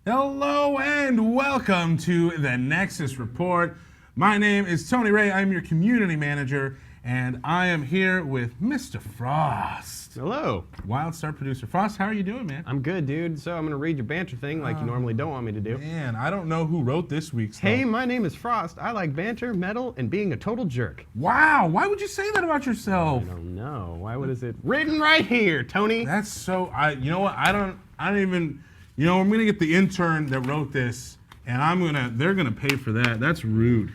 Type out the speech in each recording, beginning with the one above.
Hello and welcome to the Nexus Report. My name is Tony Ray. I'm your community manager, and I am here with Mr. Frost. Hello. WildStar producer. Frost, how are you doing, man? I'm good, dude. So I'm going to read your banter thing like you normally don't want me to do. Man, I don't know who wrote this week's stuff. Hey, my name is Frost. I like banter, metal, and being a total jerk. Wow, why would you say that about yourself? I don't know. Why would is it written right here, Tony? That's so, you know what, I don't even, I'm going to get the intern that wrote this, and they're going to pay for that. That's rude.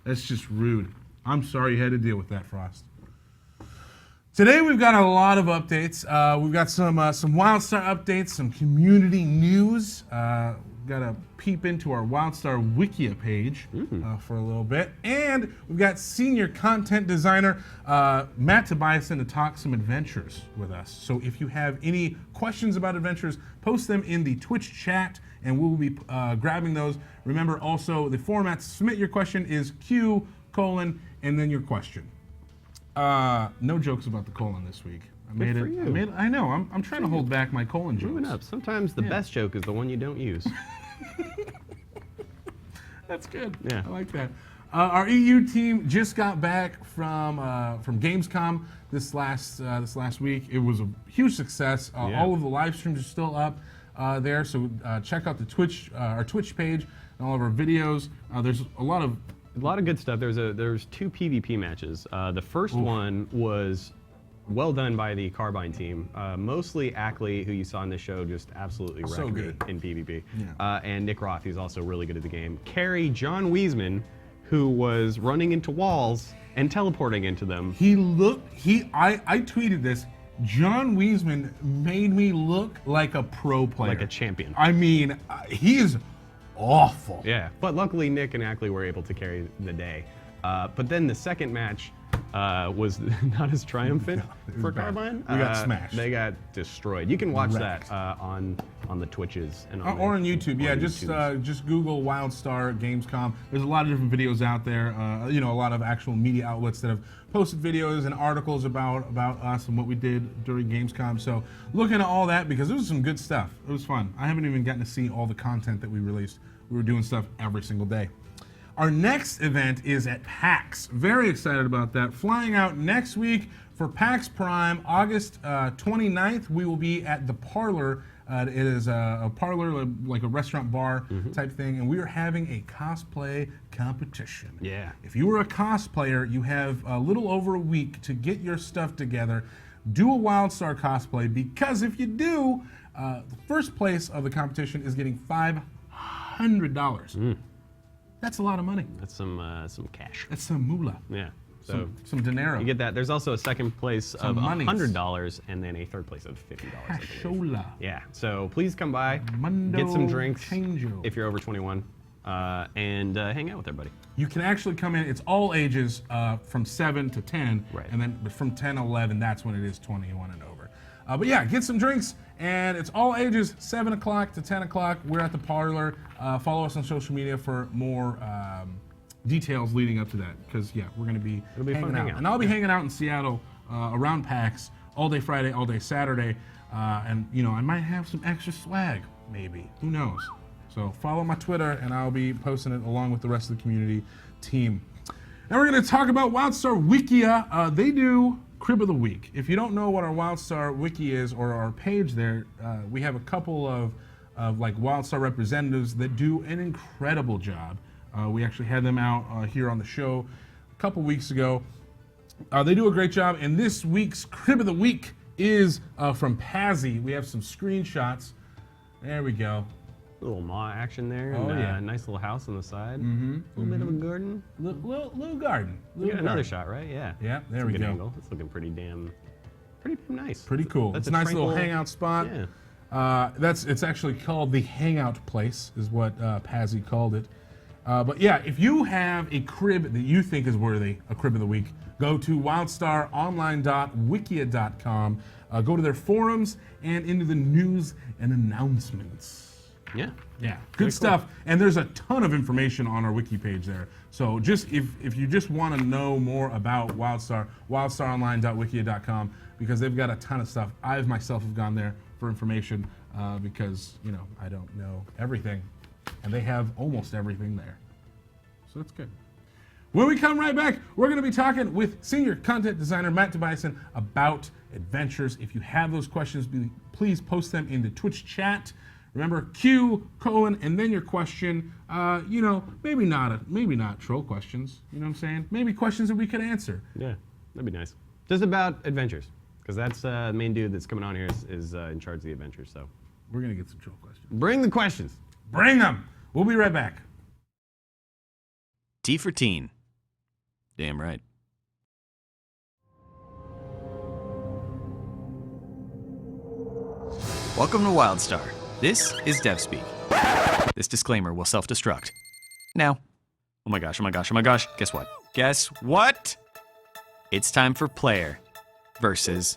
That's just rude. I'm sorry you had to deal with that, Frost. Today we've got a lot of updates. We've got some WildStar updates, some community news. We've got to peep into our WildStar Wikia page for a little bit. And we've got senior content designer Matt Tobiason to talk some adventures with us. So if you have any questions about adventures, post them in the Twitch chat and we'll be grabbing those. Remember also the format to submit your question is Q, and then your question. No jokes about the colon this week. I know. I'm trying to hold back my colon jokes. Moving up. Sometimes the best joke is the one you don't use. That's good. Yeah. I like that. Our EU team just got back from Gamescom this last week. It was a huge success. All of the live streams are still up there, so check out the our Twitch page and all of our videos. There's a lot of good stuff. There's two PvP matches. The first one was well done by the Carbine team. Mostly Ackley, who you saw in the show, just absolutely wrecked me in PvP. Yeah. And Nick Roth, who's also really good at the game. Carry John Wiesman, who was running into walls and teleporting into them. I tweeted this. John Wiesman made me look like a pro player. Like a champion. I mean, he is awful. Yeah, but luckily Nick and Ackley were able to carry the day. But then the second match was not as triumphant for Carbine. We got smashed. They got destroyed. You can watch that on the Twitches and or on YouTube. Yeah, just Google WildStar Gamescom. There's a lot of different videos out there. A lot of actual media outlets that have posted videos and articles about us and what we did during Gamescom. So look into all that because it was some good stuff. It was fun. I haven't even gotten to see all the content that we released. We were doing stuff every single day. Our next event is at PAX. Very excited about that. Flying out next week for PAX Prime, August 29th. We will be at the Parlor. It is a parlor, like a restaurant bar type thing, and we are having a cosplay competition. Yeah. If you are a cosplayer, you have a little over a week to get your stuff together. Do a WildStar cosplay, because if you do, the first place of the competition is getting $500. That's a lot of money. That's some cash. That's some moolah. Yeah. So some dinero. You get that. There's also a second place of $100 and then a third place of $50. Cashola. Yeah. So please come by, get some drinks if you're over 21, and hang out with everybody. You can actually come in. It's all ages from 7 to 10, right. And then from 10 to 11, that's when it is 21 and over. But yeah, get some drinks, and it's all ages, 7 o'clock to 10 o'clock. We're at the Parlor. Follow us on social media for more details leading up to that, because yeah, we're going to be hanging out. And I'll be hanging out in Seattle around PAX all day Friday, all day Saturday, and I might have some extra swag, maybe. Who knows? So follow my Twitter, and I'll be posting it along with the rest of the community team. Now we're going to talk about WildStar Wikia. They do Crib of the Week. If you don't know what our WildStar Wiki is, or our page there, we have a couple of like WildStar representatives that do an incredible job. We actually had them out here on the show a couple weeks ago. They do a great job, and this week's Crib of the Week is from Pazzy. We have some screenshots. There we go. A little maw action there, and nice little house on the side. A little bit of a garden. Little garden. You got another shot, right? Yeah. Yeah, there we go. Angle. It's looking pretty damn nice. Pretty cool. It's a nice little hangout spot. Yeah. It's actually called the Hangout Place, is what Pazzy called it. But yeah, if you have a crib that you think is worthy a Crib of the Week, go to wildstaronline.wikia.com, go to their forums, and into the news and announcements. Yeah. Yeah, good stuff. And there's a ton of information on our wiki page there. So just if you just want to know more about WildStar, wildstaronline.wikia.com, because they've got a ton of stuff. I myself have gone there for information because, you know, I don't know everything. And they have almost everything there. So that's good. When we come right back, we're going to be talking with senior content designer Matt Tobiason about adventures. If you have those questions, please post them in the Twitch chat. Remember, Q, colon, and then your question. You know, maybe not troll questions. You know what I'm saying? Maybe questions that we could answer. Yeah, that'd be nice. Just about adventures, because that's the main dude that's coming on here is in charge of the adventures. So we're gonna get some troll questions. Bring the questions. Bring them. We'll be right back. T for teen. Damn right. Welcome to WildStar. This is DevSpeak. This disclaimer will self-destruct. Now. Oh my gosh, oh my gosh, oh my gosh. Guess what? Guess what? It's time for player versus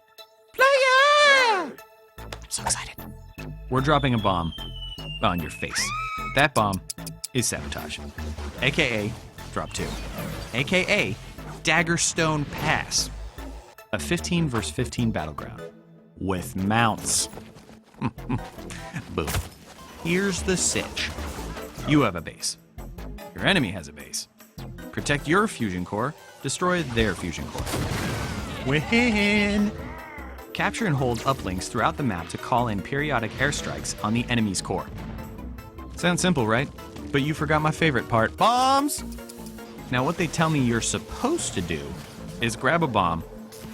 player! I'm so excited. We're dropping a bomb on your face. That bomb is sabotage. AKA drop 2. AKA Daggerstone Pass. A 15 versus 15 battleground. With mounts. Boom. Here's the sitch. You have a base. Your enemy has a base. Protect your fusion core, destroy their fusion core. Win! Capture and hold uplinks throughout the map to call in periodic airstrikes on the enemy's core. Sounds simple, right? But you forgot my favorite part. Bombs! Now what they tell me you're supposed to do is grab a bomb,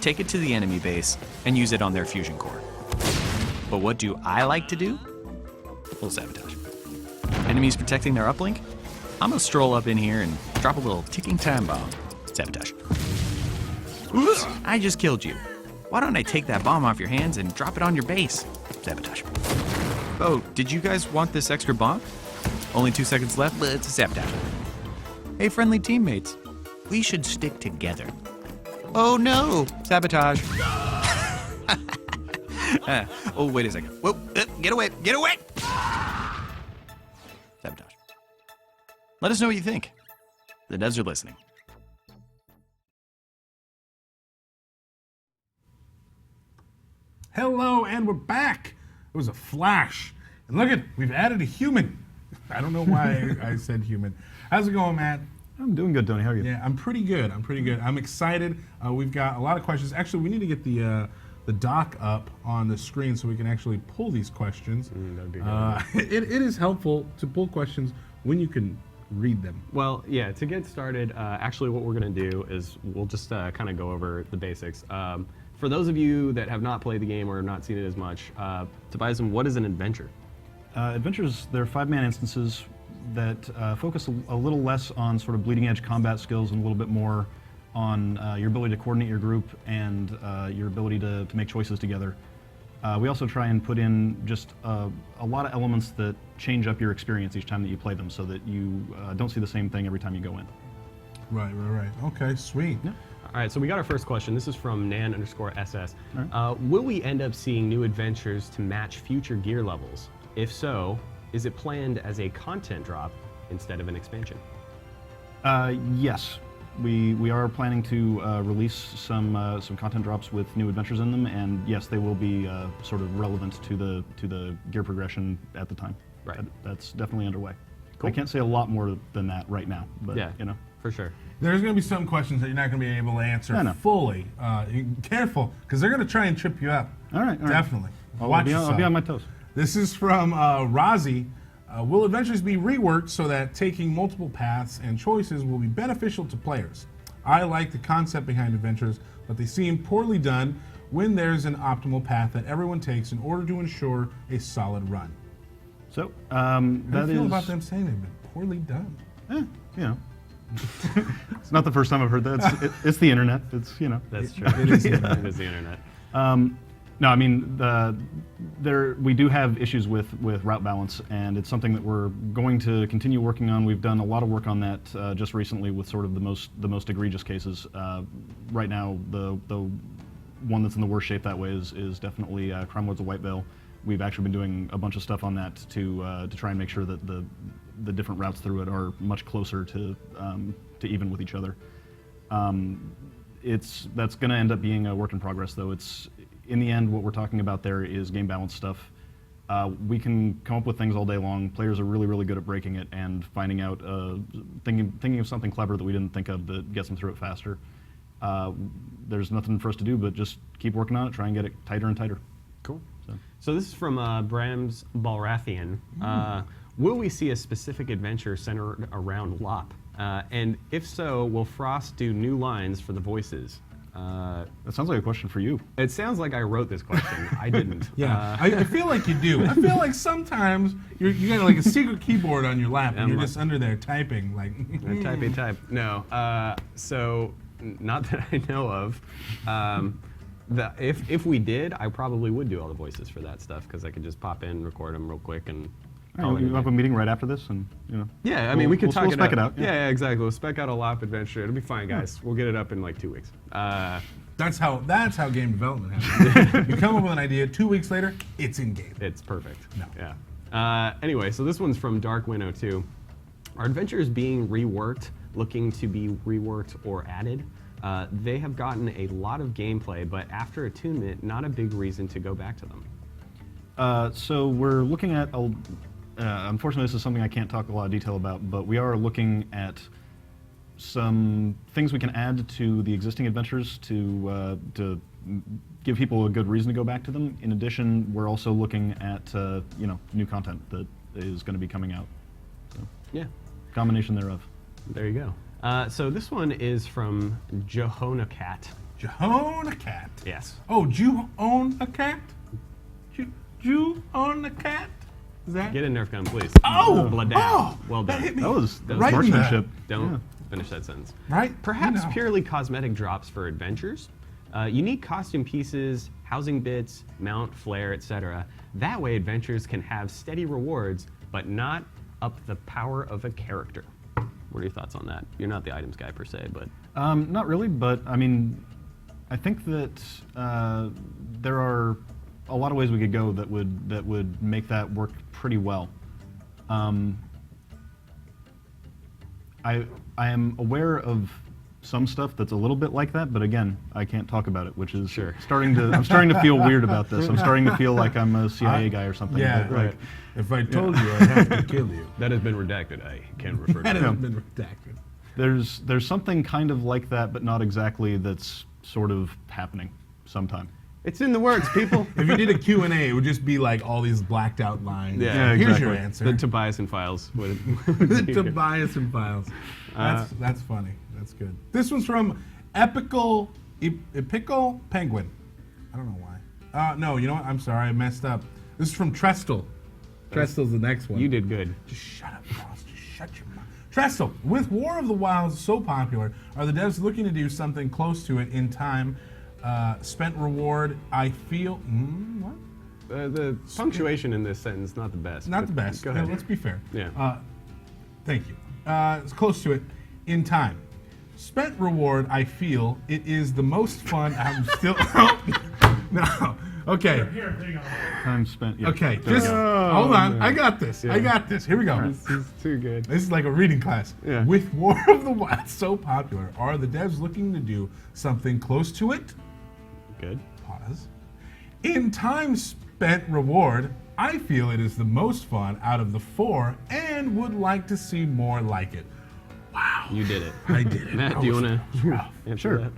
take it to the enemy base, and use it on their fusion core. But what do I like to do? Full sabotage. Enemies protecting their uplink? I'm gonna stroll up in here and drop a little ticking time bomb. Sabotage. Oops, I just killed you. Why don't I take that bomb off your hands and drop it on your base? Sabotage. Oh, did you guys want this extra bomb? Only 2 seconds left, but it's a sabotage. Hey, friendly teammates, we should stick together. Oh no, sabotage. Oh, wait a second. Whoa, get away, get away! Sabotage. Let us know what you think. The devs are listening. Hello, and we're back. It was a flash. And look we've added a human. I don't know why I said human. How's it going, Matt? I'm doing good, Tony. How are you? Yeah, I'm pretty good. I'm excited. We've got a lot of questions. Actually, we need to get the doc up on the screen so we can actually pull these questions. That'd be good. It is helpful to pull questions when you can read them. Well, yeah, to get started, actually what we're going to do is we'll just kind of go over the basics. For those of you that have not played the game or have not seen it as much, Tobiason, what is an adventure? Adventures, they're 5-man instances that focus a little less on sort of bleeding edge combat skills and a little bit more on your ability to coordinate your group and your ability to make choices together. We also try and put in just a lot of elements that change up your experience each time that you play them so that you don't see the same thing every time you go in. Right. Okay, sweet. Yeah. All right, so we got our first question. This is from Nan_SS. Right. Will we end up seeing new adventures to match future gear levels? If so, is it planned as a content drop instead of an expansion? Yes. We are planning to release some content drops with new adventures in them, and yes, they will be sort of relevant to the gear progression at the time. Right. That's definitely underway. Cool. I can't say a lot more than that right now, but Yeah, you know. for sure. There's going to be some questions that you're not going to be able to answer No. fully. Careful, because they're going to try and trip you up. All right. Definitely. I'll be on my toes. This is from Razi. Will adventures be reworked so that taking multiple paths and choices will be beneficial to players? I like the concept behind adventures, but they seem poorly done when there's an optimal path that everyone takes in order to ensure a solid run. So How do that you feel is about them saying they've been poorly done? you know. It's not the first time I've heard that. It's the internet. It's, you know. That's true. It is the internet. No, I mean, we do have issues with route balance, and it's something that we're going to continue working on. We've done a lot of work on that just recently with sort of the most egregious cases. Right now, the one that's in the worst shape that way is definitely Crime Lords of White Veil, we've actually been doing a bunch of stuff on that to try and make sure that the different routes through it are much closer to even with each other. That's going to end up being a work in progress, though. It's in the end, what we're talking about there is game balance stuff. We can come up with things all day long. Players are really, really good at breaking it and finding out, thinking of something clever that we didn't think of that gets them through it faster. There's nothing for us to do but just keep working on it, try and get it tighter and tighter. Cool. So this is from Brams Balrathian. Will we see a specific adventure centered around Lop? And if so, will Frost do new lines for the voices? That sounds like a question for you. It sounds like I wrote this question. I didn't. Yeah, I feel like you do. I feel like sometimes you got like a secret keyboard on your lap and you're just under there typing like. Type. No. So not that I know of. If we did, I probably would do all the voices for that stuff because I could just pop in, record them real quick, and. You have a meeting right after this, and Yeah, I mean, we could talk we'll spec it out. Yeah, exactly. We'll spec out a Lop adventure. It'll be fine, guys. We'll get it up in like 2 weeks. That's how game development happens. You come up with an idea, 2 weeks later, it's in game. It's perfect. No. Yeah. Anyway, so this one's from Dark Winnow 2. Are adventures being reworked, looking to be reworked or added? They have gotten a lot of gameplay, but after attunement, not a big reason to go back to them. So we're looking at, unfortunately this is something I can't talk a lot of detail about, but we are looking at some things we can add to the existing adventures to give people a good reason to go back to them. In addition, we're also looking at new content that is going to be coming out. So, yeah. Combination thereof. There you go. So this one is from Jehonacat. Jehonacat? Yes. Oh, do you own a cat? You own a cat? Is that? Get in, Nerf gun, please. Oh! Blood down. Oh! Well done. That hit me. That was right in marksmanship. Don't finish that sentence. Right? Perhaps purely cosmetic drops for adventures. Unique costume pieces, housing bits, mount, flare, etc. That way adventures can have steady rewards, but not up the power of a character. What are your thoughts on that? You're not the items guy per se, but... Not really, but I mean, I think that there are a lot of ways we could go that would make that work pretty well. I am aware of some stuff that's a little bit like that, but again, I can't talk about it, which is I'm starting to feel weird about this. I'm starting to feel like I'm a CIA guy or something. Yeah, but, right. If I told you, I'd have to kill you. That has been redacted. I can't refer to That that. has been redacted. There's something kind of like that, but not exactly, that's sort of happening sometime. It's in the works, people. If you did a Q&A, it would just be like all these blacked out lines. Yeah, Here's exactly. your answer. The Tobiason files. The Tobiason files. That's funny. That's good. This one's from Epical Penguin. I don't know why. No, you know what? I'm sorry, I messed up. This is from Trestle. Trestle's the next one. You did good. Just shut up, boss. Just shut your mouth. Trestle, with War of the Wilds so popular, are the devs looking to do something close to it in time? Spent reward, I feel... what? The punctuation in this sentence, not the best. Not the best. Go ahead. Let's be fair. Yeah. Thank you. It's close to it. In time. Spent reward, I feel it is the most fun. I'm still... no. Okay. Time spent. Yeah. Okay. Just hold on. I got this. Yeah. I got this. Here we go. This is too good. This is like a reading class. Yeah. With War of the Wilds so popular, are the devs looking to do something close to it? Good. Pause. In time spent reward, I feel it is the most fun out of the four and would like to see more like it. Wow. You did it. I did it. Matt, do you want to answer Sure. that?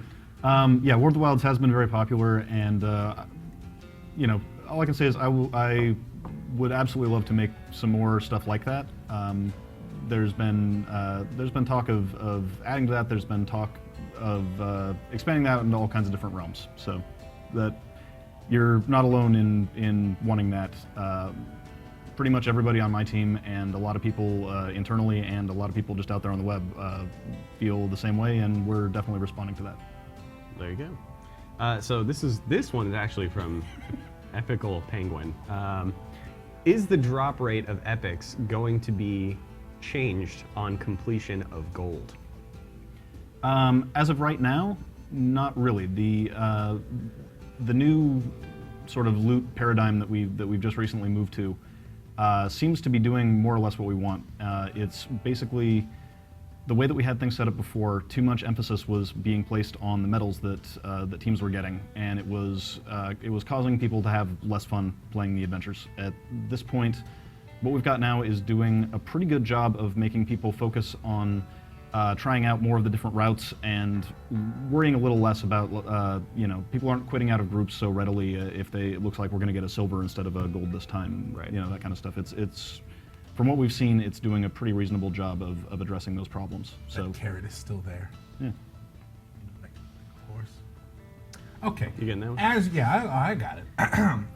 Yeah, War of the Wilds has been very popular, and all I can say is I would absolutely love to make some more stuff like that. There's been talk of adding to that. There's been talk of expanding that into all kinds of different realms. So that you're not alone in wanting that. Pretty much everybody on my team and a lot of people internally and a lot of people just out there on the web feel the same way, and we're definitely responding to that. There you go. So this one is actually from Epical Penguin. Is the drop rate of epics going to be changed on completion of gold? As of right now, not really. The new sort of loot paradigm that we've just recently moved to seems to be doing more or less what we want. It's basically the way that we had things set up before. Too much emphasis was being placed on the medals that teams were getting, and it was causing people to have less fun playing the adventures. At this point, what we've got now is doing a pretty good job of making people focus on trying out more of the different routes and worrying a little less about, people aren't quitting out of groups so readily if it looks like we're going to get a silver instead of a gold this time, right. That kind of stuff. It's from what we've seen, it's doing a pretty reasonable job of addressing those problems. So that carrot is still there. Yeah. Like a horse. Okay. You getting that one? I got it.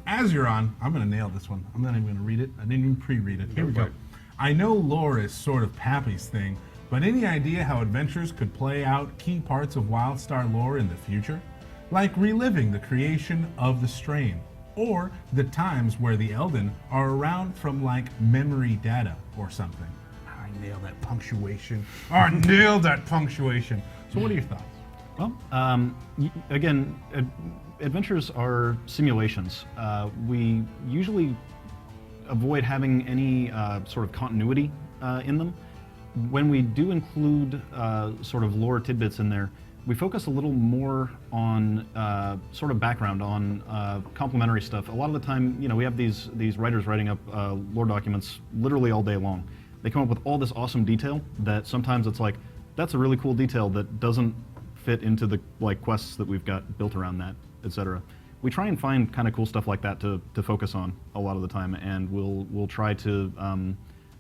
As you're on, I'm going to nail this one. I'm not even going to read it. I didn't even pre-read it. Here we go. I know lore is sort of Pappy's thing, but any idea how adventures could play out key parts of WildStar lore in the future? Like reliving the creation of the strain, or the times where the Elden are around from like memory data or something. I nailed that punctuation. I nailed that punctuation. So what are your thoughts? Well, again, adventures are simulations. We usually avoid having any sort of continuity in them. When we do include sort of lore tidbits in there, we focus a little more on sort of background, on complementary stuff. A lot of the time, we have these writers writing up lore documents literally all day long. They come up with all this awesome detail that sometimes it's like, that's a really cool detail that doesn't fit into the quests that we've got built around that, etc. We try and find kind of cool stuff like that to focus on a lot of the time, and we'll try to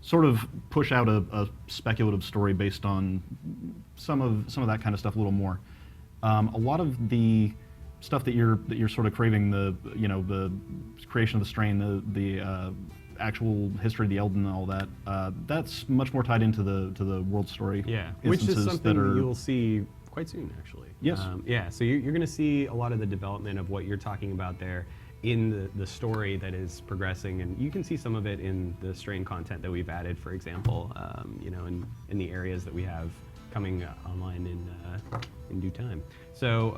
sort of push out a speculative story based on some of that kind of stuff a little more. A lot of the stuff that you're sort of craving, the creation of the strain, the actual history of the Elden and all that, that's much more tied into the world story. Yeah, which is something that you'll see quite soon, actually. Yes. Yeah, so you're going to see a lot of the development of what you're talking about there in the story that is progressing, and you can see some of it in the strain content that we've added, for example, in the areas that we have coming online in due time. So,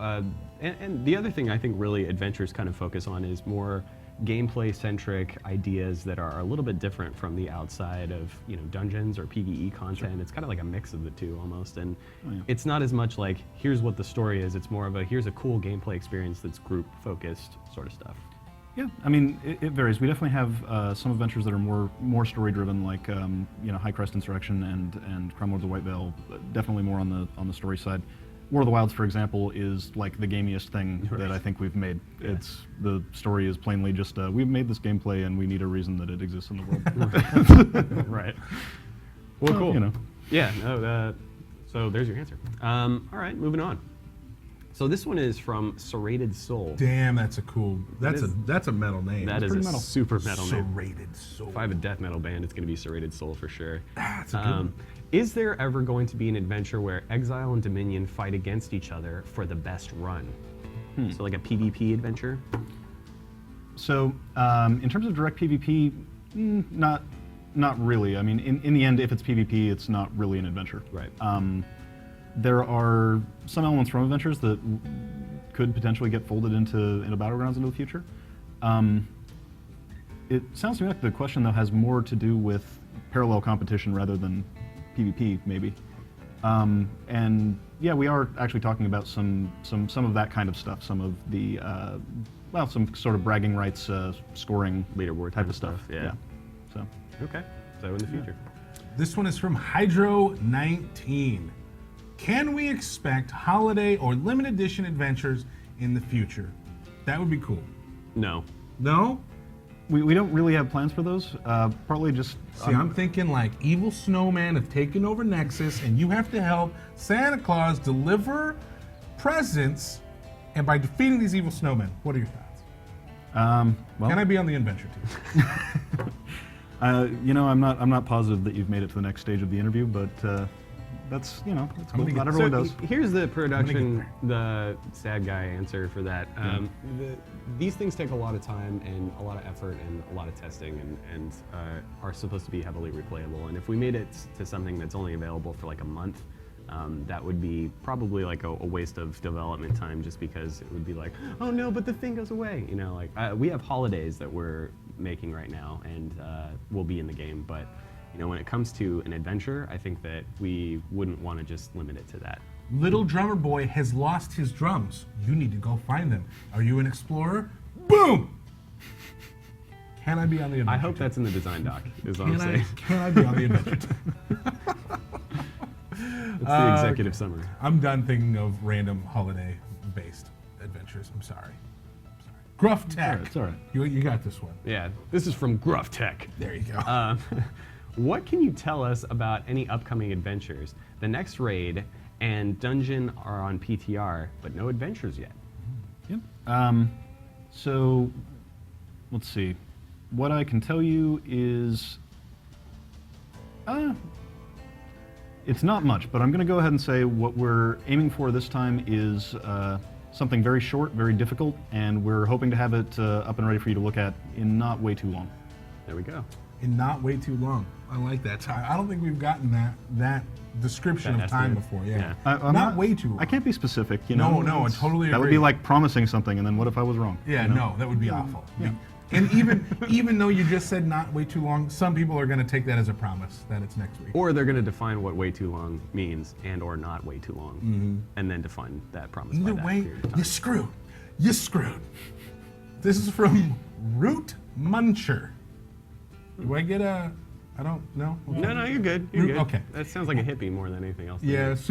and the other thing I think really adventures kind of focus on is more gameplay-centric ideas that are a little bit different from the outside of dungeons or PvE content. Sure. It's kind of like a mix of the two almost, and it's not as much like here's what the story is. It's more of a here's a cool gameplay experience that's group-focused sort of stuff. Yeah, I mean it varies. We definitely have some adventures that are more story-driven, like High Crest Insurrection and Crime Lords of White Veil. Definitely more on the story side. War of the Wilds, for example, is like the gamiest thing that I think we've made. Yeah. The story is plainly just we've made this gameplay and we need a reason that it exists in the world. Right. Well, cool. Yeah. No. So there's your answer. All right, moving on. So this one is from Serrated Soul. Damn, that's a metal name. That is a metal. Super metal name. Serrated Soul. If I have a death metal band, it's going to be Serrated Soul for sure. That's a good one. Is there ever going to be an adventure where Exile and Dominion fight against each other for the best run? So like a PvP adventure? So in terms of direct PvP, not really. I mean, in the end, if it's PvP, it's not really an adventure. Right. There are some elements from adventures that could potentially get folded into Battlegrounds into the future. It sounds to me like the question, though, has more to do with parallel competition rather than PvP, maybe. And yeah, we are actually talking about some of that kind of stuff, some of the, some sort of bragging rights, scoring leaderboard type of stuff. Yeah. So. Okay. So in the future. This one is from Hydro19. Can we expect holiday or limited edition adventures in the future? That would be cool. No. No? We don't really have plans for those. Partly just... See, I'm thinking like evil snowmen have taken over Nexus and you have to help Santa Claus deliver presents, and by defeating these evil snowmen. What are your thoughts? Can I be on the adventure team? I'm not positive that you've made it to the next stage of the interview, but that's cool. Not everyone does. Here's the production, the sad guy answer for that. These things take a lot of time and a lot of effort and a lot of testing, and are supposed to be heavily replayable. And if we made it to something that's only available for like a month, that would be probably like a waste of development time, just because it would be like, oh no, but the thing goes away. You know, like we have holidays that we're making right now, and will be in the game. But you know, when it comes to an adventure, I think that we wouldn't want to just limit it to that. Little drummer boy has lost his drums. You need to go find them. Are you an explorer? Boom! Can I be on the adventure? I hope that's in the design doc, is what I'm saying. Can I be on the adventure? That's the executive summary. I'm done thinking of random holiday-based adventures. I'm sorry. Gruff Tech. It's all right. You got this one. Yeah, this is from Gruff Tech. There you go. What can you tell us about any upcoming adventures? The next raid and dungeon are on PTR, but no adventures yet. Yep. So, let's see. What I can tell you is, it's not much, but I'm going to go ahead and say what we're aiming for this time is something very short, very difficult, and we're hoping to have it up and ready for you to look at in not way too long. There we go. In not way too long. I like that time. I don't think we've gotten that description That of time estimate. before. Yeah. I'm not way too long. I can't be specific, you know. No, I totally agree. That would be like promising something, and then what if I was wrong? Yeah, you know? no, that would be awful. Yeah. And even though you just said not way too long, some people are going to take that as a promise that it's next week. Or they're going to define what way too long means, and or not way too long, and then define that promise by Either that way, period of time. you're screwed. You're screwed. This is from Root Muncher. Do I get a? I don't know. Okay. No, you're good. You're good. Okay. That sounds like a hippie more than anything else. Yes.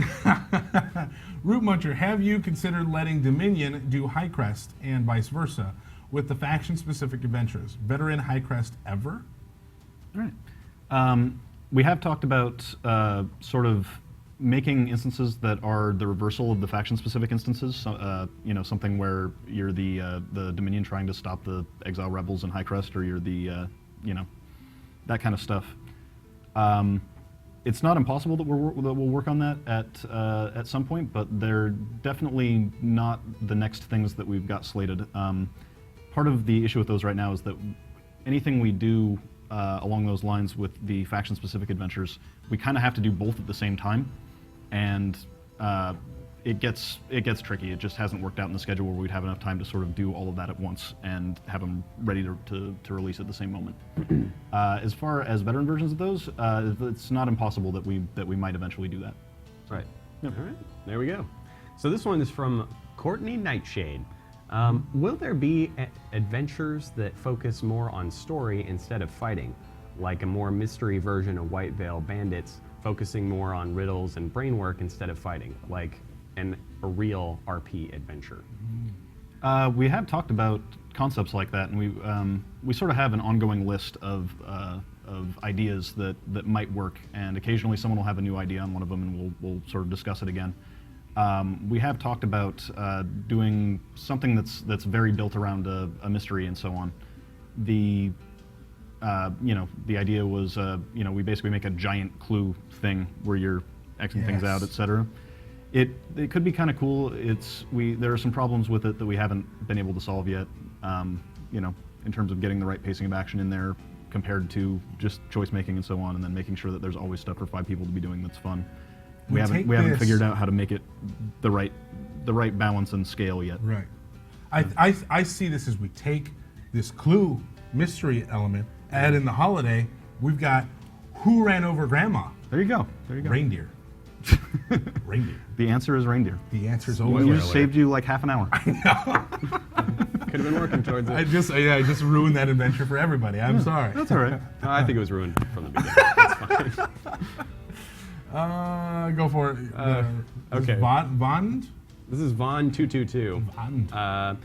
Root Muncher, have you considered letting Dominion do High Crest and vice versa with the faction-specific adventures? Veteran High Crest ever? All right. We have talked about sort of making instances that are the reversal of the faction-specific instances. So, you know, something where you're the Dominion trying to stop the Exile Rebels in High Crest, or you're the, you know, that kind of stuff. It's not impossible that we'll work on that at some point, but they're definitely not the next things that we've got slated. Part of the issue with those right now is that anything we do along those lines with the faction-specific adventures, we kind of have to do both at the same time, and it gets tricky. It just hasn't worked out in the schedule where we'd have enough time to sort of do all of that at once and have them ready to release at the same moment. As far as veteran versions of those, it's not impossible that we might eventually do that. Right. Yep. All right. There we go. So this one is from Courtney Nightshade. Will there be adventures that focus more on story instead of fighting, like a more mystery version of White Veil Bandits, focusing more on riddles and brain work instead of fighting, like a real RP adventure? We have talked about concepts like that, and we sort of have an ongoing list of ideas that might work, and occasionally someone will have a new idea on one of them, and we'll sort of discuss it again. We have talked about doing something that's very built around a mystery and so on. The idea was we basically make a giant clue thing where you're Xing things out, etc. It could be kind of cool. There are some problems with it that we haven't been able to solve yet. In terms of getting the right pacing of action in there compared to just choice making and so on, and then making sure that there's always stuff for 5 people to be doing that's fun. We haven't figured out how to make it the right balance and scale yet. Right. I see this as we take this clue mystery element, add in the holiday. We've got who ran over grandma? There you go. Reindeer. Reindeer. The answer is reindeer. The answer is We always just saved you like half an hour. Could have been working towards it. I just ruined that adventure for everybody. I'm sorry. That's all right. I think it was ruined from the beginning. That's fine. Go for it. Okay. Vond? This is Vaughn222. Vond.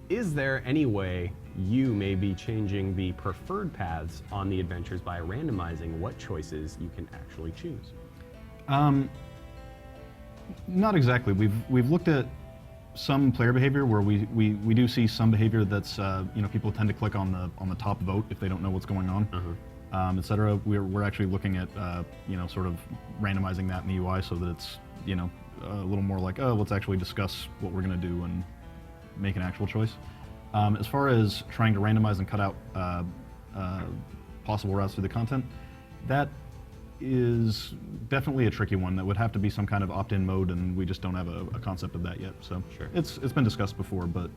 Is there any way you may be changing the preferred paths on the adventures by randomizing what choices you can actually choose? Not exactly. We've looked at some player behavior where we do see some behavior that's people tend to click on the top vote if they don't know what's going on, etc. We're actually looking at sort of randomizing that in the UI so that it's a little more like, oh, let's actually discuss what we're going to do and make an actual choice. As far as trying to randomize and cut out possible routes through the content, that is definitely a tricky one. That would have to be some kind of opt-in mode, and we just don't have a concept of that yet. So Sure. it's been discussed before, but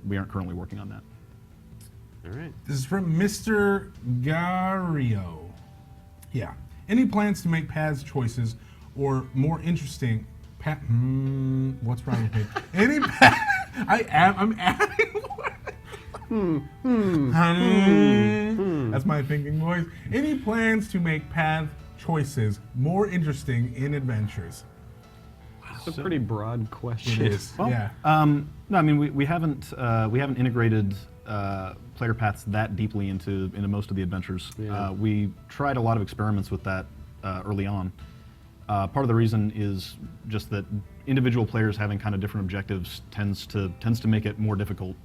we aren't currently working on that. All right. This is from Mr. Gario. Yeah. Any plans to make paths choices or more interesting what's wrong with me? Any path? I'm adding. That's my thinking voice. Any plans to make path choices more interesting in adventures? It's a pretty broad question. It is. Well, Yeah. No, I mean we haven't integrated player paths that deeply into most of the adventures. Yeah. We tried a lot of experiments with that early on. Part of the reason is just that individual players having kind of different objectives tends to make it more difficult.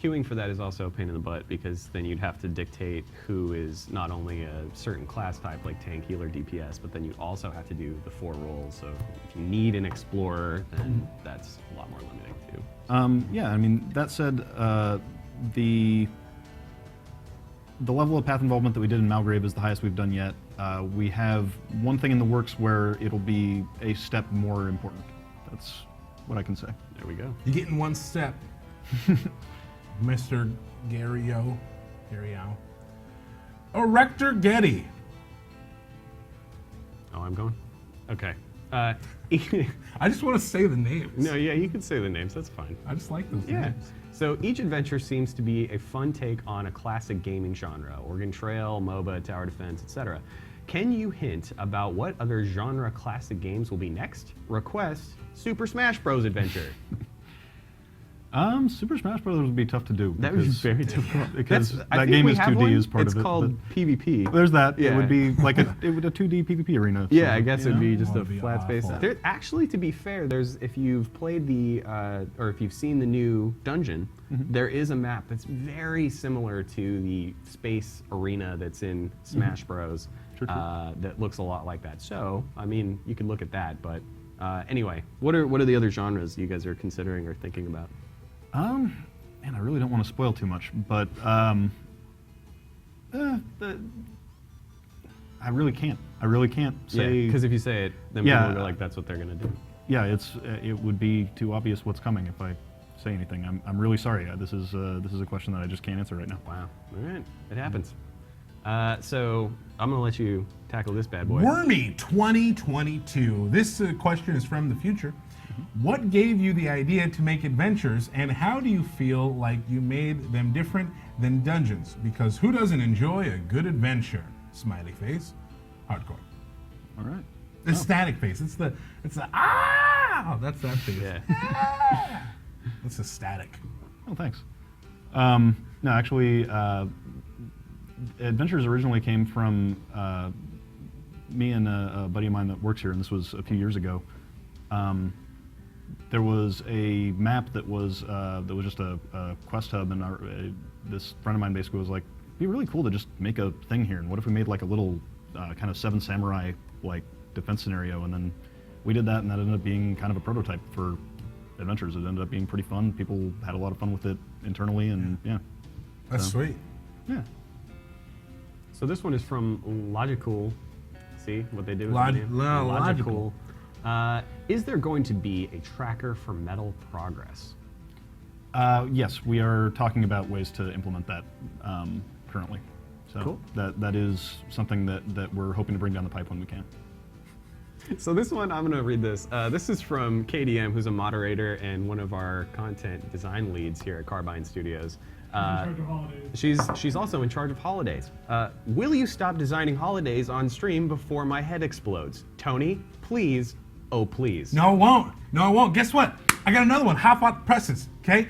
Queuing for that is also a pain in the butt because then you'd have to dictate who is not only a certain class type like tank, healer, DPS, but then you also have to do the 4 roles. So if you need an explorer, then that's a lot more limiting too. Yeah, I mean that said, the level of path involvement that we did in Malgrave is the highest we've done yet. We have one thing in the works where it'll be a step more important. That's what I can say. There we go. You're getting one step. Mr. Gario. Erector Getty. Oh, I'm going? Okay. I just want to say the names. No, yeah, you can say the names. That's fine. I just like those Yeah. names. So each adventure seems to be a fun take on a classic gaming genre, Oregon Trail, MOBA, tower defense, etc. Can you hint about what other genre classic games will be next? Request Super Smash Bros. Adventure. Super Smash Bros. Would be tough to do. That would be because- very difficult. because I that think game we is have 2D one. as part it's of it. called PvP. There's that. It Yeah. would be like a PvP arena. Yeah, so, I guess you it'd know? be just Oh, a it'd be flat space. awful. There, actually, to be fair, there's if you've played the or if you've seen the new dungeon, there is a map that's very similar to the space arena that's in Smash Bros. Sure. That looks a lot like that. So, I mean, you could look at that. But anyway, what are the other genres you guys are considering or thinking about? Man, I really don't want to spoil too much, but I really can't. I really can't say. Because if you say it, then Yeah. people will go like, "That's what they're gonna do." Yeah, it would be too obvious what's coming if I say anything. I'm really sorry. This is a question that I just can't answer right now. Wow. All right, it happens. So I'm gonna let you tackle this bad boy. Wormy 2022. This question is from the future. What gave you the idea to make adventures, and how do you feel like you made them different than dungeons? Because who doesn't enjoy a good adventure? Smiley face. Hardcore. All right. The static face. It's the ah. That's that face. Yeah. It's a static. Oh, thanks. No, actually, adventures originally came from me and a buddy of mine that works here, and this was a few years ago. There was a map that was just a quest hub, and this friend of mine basically was like, "It'd be really cool to just make a thing here. And what if we made like a little kind of Seven Samurai like defense scenario?" And then we did that, and that ended up being kind of a prototype for adventures. It ended up being pretty fun. People had a lot of fun with it internally, and yeah. That's So, sweet. Yeah. So this one is from Logical. See what they did with Log- the name? lo- Logical. Is there going to be a tracker for medal progress? Yes, we are talking about ways to implement that currently. So Cool. that is something that we're hoping to bring down the pipe when we can. So this one, I'm going to read this. This is from KDM, who's a moderator and one of our content design leads here at Carbine Studios. She's also in charge of holidays. Will you stop designing holidays on stream before my head explodes? Tony, please, oh please. No, it won't. No, it won't. Guess what? I got another one. Hot off the presses. Okay.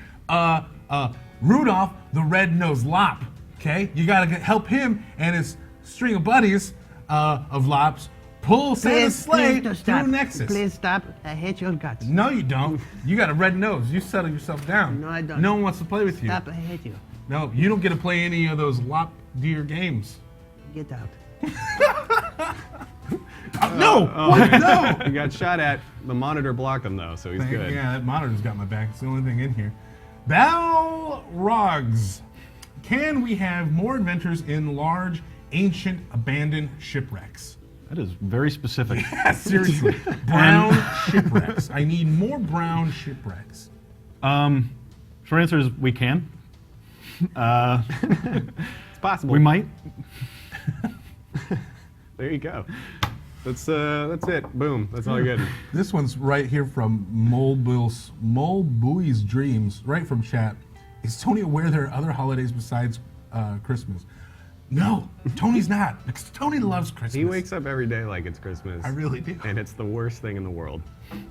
Rudolph the Red-Nosed Lop. Okay. You gotta help him and his string of buddies of lops pull Santa's sleigh don't stop. through Nexus. Please stop. I hate your guts. No, you don't. You got a red nose. You settle yourself down. No, I don't. No one wants to play with you. Stop. I hate you. No, you don't get to play any of those Lop Deer games. Get out. No! What? No! He got shot at. The monitor blocked him though, so he's good. Yeah, that monitor's got my back. It's the only thing in here. Balrogs. Can we have more adventures in large, ancient, abandoned shipwrecks? That is very specific. Yeah, seriously. Brown shipwrecks. I need more brown shipwrecks. Short answer is we can. It's possible. We might. There you go. That's it. Boom. That's all good. This one's right here from Molebui's Dreams, right from chat. Is Tony aware there are other holidays besides Christmas? No, Tony's not, because Tony loves Christmas. He wakes up every day like it's Christmas. I really do. And it's the worst thing in the world.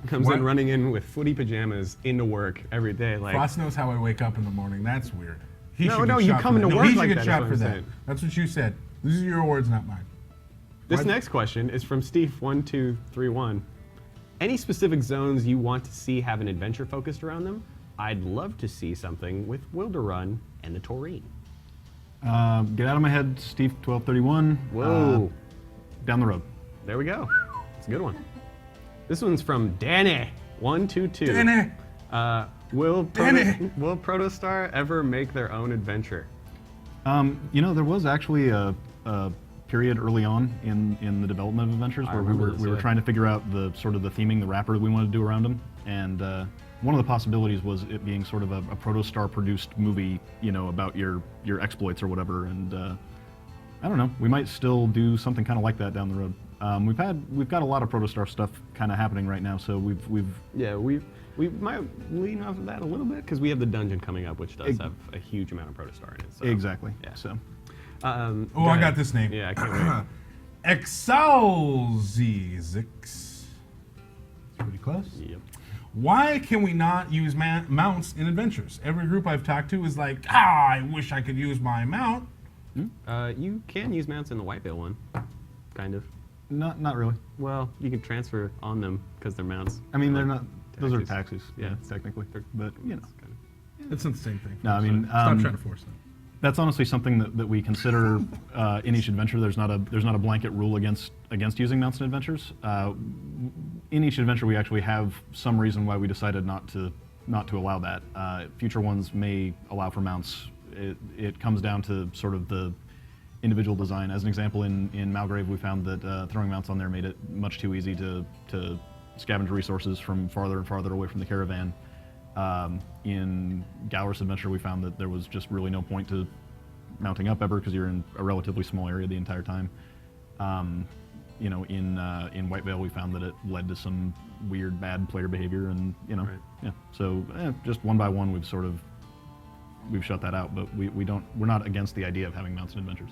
Comes What? in running in with footy pajamas into work every day. Like, Frost knows how I wake up in the morning. That's weird. He No, should no, get you shot come for that. into No, work he should like get that, shot is for what I'm that. saying. That's what you said. These are your words, not mine. this What? next question is from Steve1231. Any specific zones you want to see have an adventure focused around them? I'd love to see something with Wilderrun and the Taurine. Get out of my head, Steve 1231. Whoa. Down the road. There we go. It's a good one. This one's from Danny122. Danny! Will Danny! Will Protostar ever make their own adventure? There was actually a period early on in the development of adventures I where we remember this, were yeah. trying to figure out the sort of the theming, the wrapper that we wanted to do around them, and one of the possibilities was it being sort of a Protostar produced movie, about your exploits or whatever. And I don't know, we might still do something kind of like that down the road. We've got a lot of Protostar stuff kind of happening right now, so we might lean off of that a little bit because we have the dungeon coming up, which does have a huge amount of Protostar in it. So. exactly. Yeah. So Oh, I got this name. Yeah, I can't wait. Exalzizix. Pretty close. Yep. Why can we not use mounts in adventures? Every group I've talked to is like, I wish I could use my mount. You can use mounts in the White Veil one, kind of. not really. Well, you can transfer on them because they're mounts. I mean, they're Like not. Those are taxis. taxis. Yeah. Technically. But It's not the same thing. No, I mean, Stop trying to force them. that's honestly something that we consider in each adventure. There's not a blanket rule against using mounts in adventures. In each adventure, we actually have some reason why we decided not to allow that. Future ones may allow for mounts. It comes down to sort of the individual design. As an example, in Malgrave, we found that throwing mounts on there made it much too easy to scavenge resources from farther and farther away from the caravan. In Galler's Adventure, we found that there was just really no point to mounting up ever because you're in a relatively small area the entire time. In White Veil, we found that it led to some weird, bad player behavior, and Right. yeah. So just one by one, we've shut that out. But we're not against the idea of having mounts in adventures.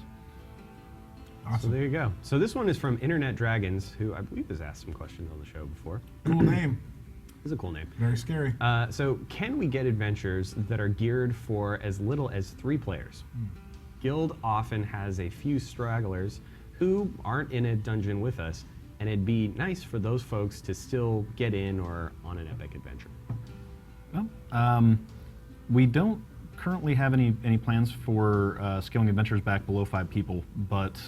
So Awesome. there you go. So this one is from Internet Dragons, who I believe has asked some questions on the show before. Cool name. It's a cool name. Very scary. So can we get adventures that are geared for as little as 3 players? Guild often has a few stragglers who aren't in a dungeon with us, and it'd be nice for those folks to still get in or on an epic adventure. Well, we don't currently have any plans for scaling adventures back below 5 people, but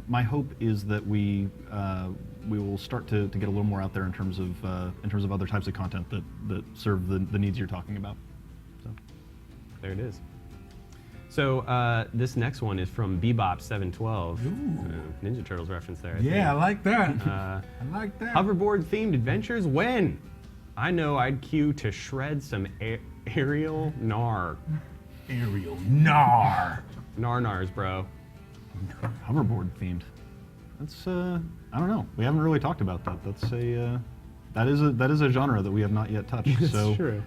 my hope is that we will start to get a little more out there in terms of other types of content that serve the needs you're talking about. So There it is. So this next one is from Bebop712. Ninja Turtles reference there. I think. Yeah, I like that. I like that. Hoverboard themed adventures when? I know I'd queue to shred some aerial gnar. Ariel. Nar. Narnars, bro. hoverboard themed. That's I don't know. We haven't really talked about that. That's that is a genre that we have not yet touched. That's so true.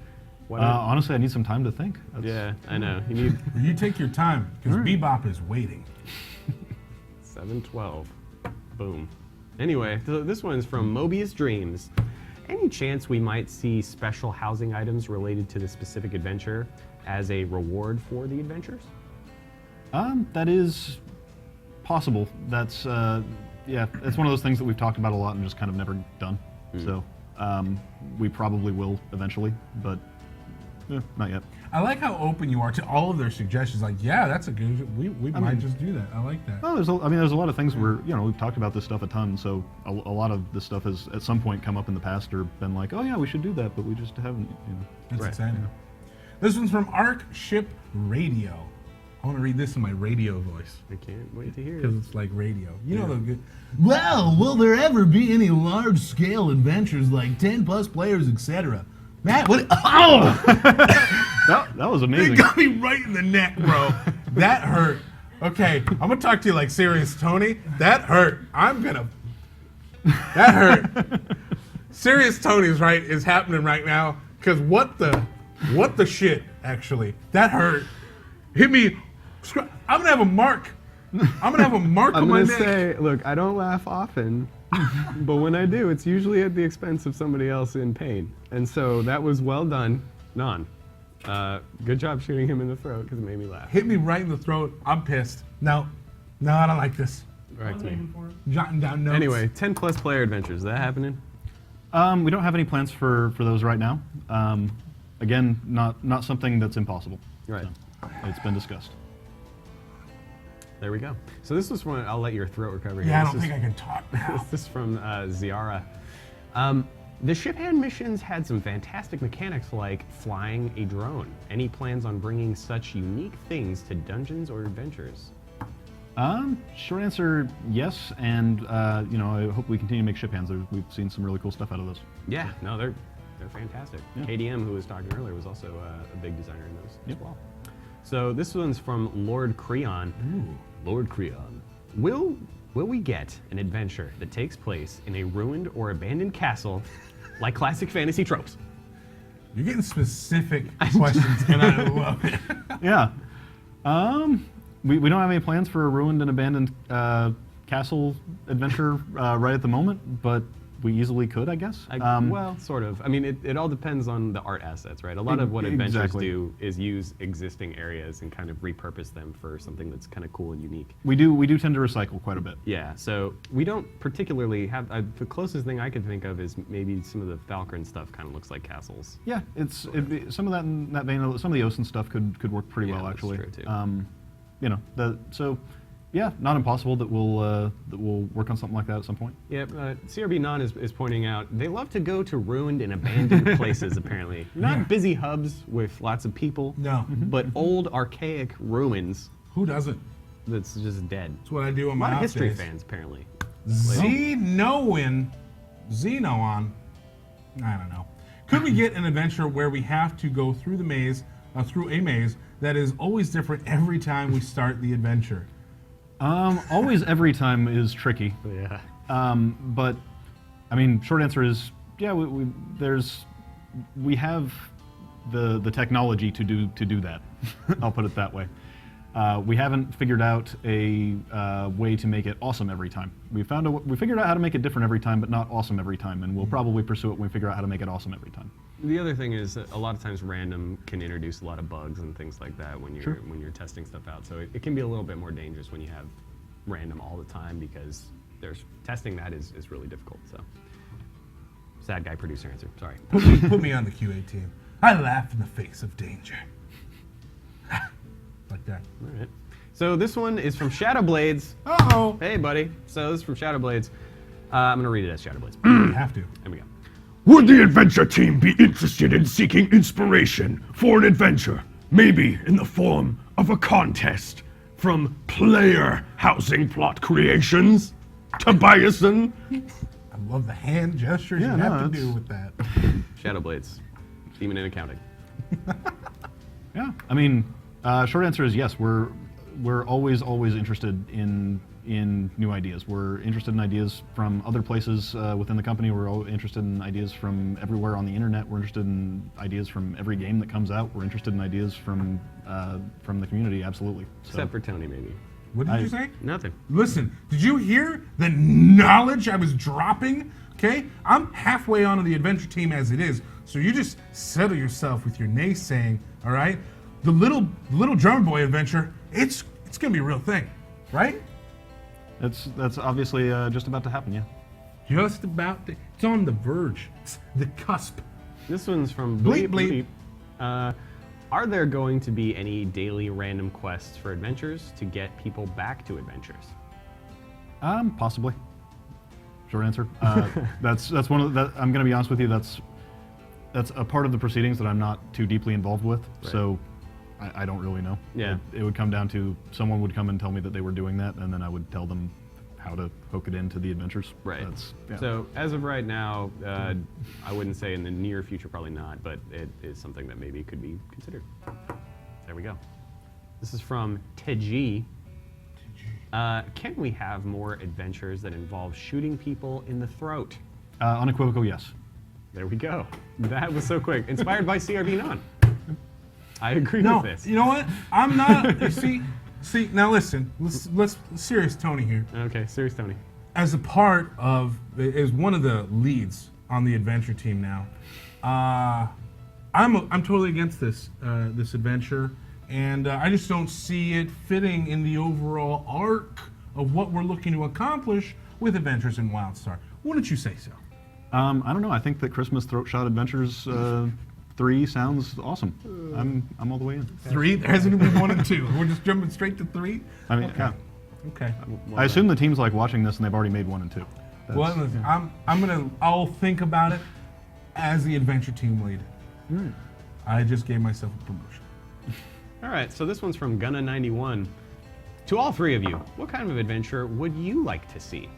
Why not? honestly, I need some time to think. Yeah, I know. You need You take your time, because Bebop is waiting. 712. Boom. Anyway, so this one's from Mobius Dreams. Any chance we might see special housing items related to the specific adventure as a reward for the adventures? That is possible. That's it's one of those things that we've talked about a lot and just kind of never done. So we probably will eventually, but not yet. I like how open you are to all of their suggestions. Like, yeah, that's a good. We might just do that. I like that. Well, there's a lot of things where we've talked about this stuff a ton. So a lot of this stuff has at some point come up in the past or been like, oh yeah, we should do that, but we just haven't. That's Right. exciting. This one's from Arc Ship Radio. I want to read this in my radio voice. I can't wait to hear it. Because it's like radio. You know the good. Well, will there ever be any large-scale adventures like 10 plus players, etc.? Matt, what? Oh! That was It amazing. got me right in the neck, bro. That hurt. Okay, I'm gonna talk to you like serious Tony. That hurt. That hurt. Serious Tony's right is happening right now. Cause what the shit, actually. That hurt. Hit me. I'm gonna have a mark. I'm gonna have a mark on my neck. Say, look, I don't laugh often, but when I do, it's usually at the expense of somebody else in pain. And so that was well done, Non. Good job shooting him in the throat because it made me laugh. Hit me right in the throat. I'm pissed. No, I don't like this. Correct me. Jotting down notes. Anyway, 10 plus player adventures. Is that happening? We don't have any plans for those right now. Again, not something that's impossible. Right. So, it's been discussed. There we go. So this was from, I'll let your throat recover. Yeah, I This don't is- think I can talk now. This is from Ziara. The ship hand missions had some fantastic mechanics like flying a drone. Any plans on bringing such unique things to dungeons or adventures? Short answer, yes, and I hope we continue to make ship hands. We've seen some really cool stuff out of those. Yeah, no, they're fantastic. Yeah. KDM, who was talking earlier, was also a big designer in those as well. So this one's from Lord Creon. Ooh, Lord Creon. Will we get an adventure that takes place in a ruined or abandoned castle like classic fantasy tropes? You're getting specific questions, and I love it. Yeah. We don't have any plans for a ruined and abandoned castle adventure right at the moment, but we easily could, I guess. Well, sort of. I mean, it all depends on the art assets, right? A lot of what adventures Exactly. do is use existing areas and kind of repurpose them for something that's kind of cool and unique. We do tend to recycle quite a bit. Yeah, so we don't particularly have, the closest thing I could think of is maybe some of the Falcon stuff kind of looks like castles. Yeah, some of that in that vein. Some of the Ocean stuff could work pretty well, that's actually. true, too. Yeah, not impossible that we'll work on something like that at some point. Yep, CRB Non is pointing out, they love to go to ruined and abandoned places, apparently. Not busy hubs with lots of people, No. but old, archaic ruins Who doesn't? that's just dead. That's what I do on A my lot of off history days. fans, apparently. Xenoon. I don't know. Could we get an adventure where we have to go through the maze, through a maze that is always different every time we start the adventure? Always every time is tricky. Yeah. But I mean, short answer is yeah. We have the technology to do that. I'll put it that way. We haven't figured out a way to make it awesome every time. We figured out how to make it different every time, but not awesome every time. And we'll probably pursue it when we figure out how to make it awesome every time. The other thing is that a lot of times random can introduce a lot of bugs and things like that when you're when you're testing stuff out. So it can be a little bit more dangerous when you have random all the time because testing that is really difficult. So sad guy producer answer. Sorry. Put me on the QA team. I laugh in the face of danger. Like that. All right. So this one is from Shadowblades. Uh-oh. Hey, buddy. So this is from Shadowblades. I'm going to read it as Shadowblades. You have to. There we go. Would the adventure team be interested in seeking inspiration for an adventure, maybe in the form of a contest from Player Housing Plot Creations? Tobiason? I love the hand gestures Yeah, you no, have to that's- do with that. Shadowblades. Demon in accounting. Yeah, I mean, short answer is yes. We're always interested in new ideas. We're interested in ideas from other places within the company. We're all interested in ideas from everywhere on the internet. We're interested in ideas from every game that comes out. We're interested in ideas from the community. Absolutely. So, Except for Tony, maybe. What did you say? Nothing. Listen, did you hear the knowledge I was dropping? Okay? I'm halfway onto the adventure team as it is, so you just settle yourself with your naysaying, all right? The little drummer boy adventure, it's gonna be a real thing, right? that's obviously just about to happen. Yeah. Just about to, it's on the verge. It's the cusp. This one's from Bleep, Bleep. bleep. Are there going to be any daily random quests for adventures to get people back to adventures? Possibly. Short answer. That's one of that. I'm going to be honest with you. That's a part of the proceedings that I'm not too deeply involved with. Right. So I don't really know. Yeah. It would come down to someone would come and tell me that they were doing that, and then I would tell them how to hook it into the adventures. Right. Yeah. So as of right now, I wouldn't say in the near future, probably not, but it is something that maybe could be considered. There we go. This is from Teji. Can we have more adventures that involve shooting people in the throat? Unequivocal, yes. There we go. That was so quick. Inspired by CRB Non. I agree No, with this. you know what? I'm not. You see. Now listen. Let's serious Tony here. Okay, serious Tony. As a part of, as one of the leads on the adventure team now, I'm totally against this adventure, and I just don't see it fitting in the overall arc of what we're looking to accomplish with adventures in WildStar. Wouldn't you say so? I don't know. I think that Christmas Throat Shot Adventures 3 sounds awesome. I'm all the way in. 3? There hasn't been 1 and 2. We're just jumping straight to 3. I mean, yeah. Okay. I assume the team's like watching this and they've already made 1 and 2. Well, listen, I'll think about it as the adventure team lead. I just gave myself a promotion. All right, so this one's from Gunna91. To all three of you, what kind of adventure would you like to see?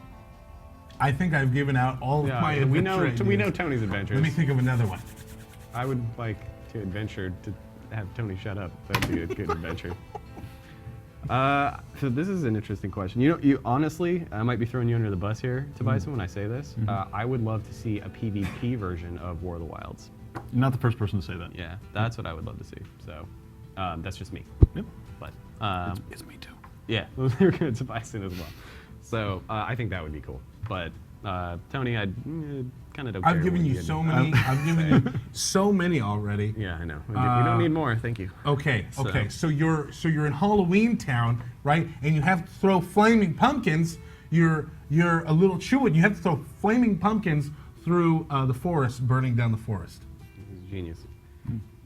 I think I've given out all of my adventure we know ideas. Tony's adventures. Let me think of another one. I would like to adventure to have Tony shut up. That'd be a good adventure. So this is an interesting question. You honestly, I might be throwing you under the bus here, Tobiason, when I say this. I would love to see a PvP version of War of the Wilds. You're not the first person to say that. Yeah, that's what I would love to see. So that's just me. Yep. But It's me too. yeah, you're good to Tobiason as well. So I think that would be cool. But Tony, I kind of don't care. I've given you so many. I've given you so many already. Yeah, I know. We don't need more. Thank you. Okay. So you're in Halloween Town, right? And you have to throw flaming pumpkins. You're a little Chewin. You have to throw flaming pumpkins through the forest, burning down the forest. Genius.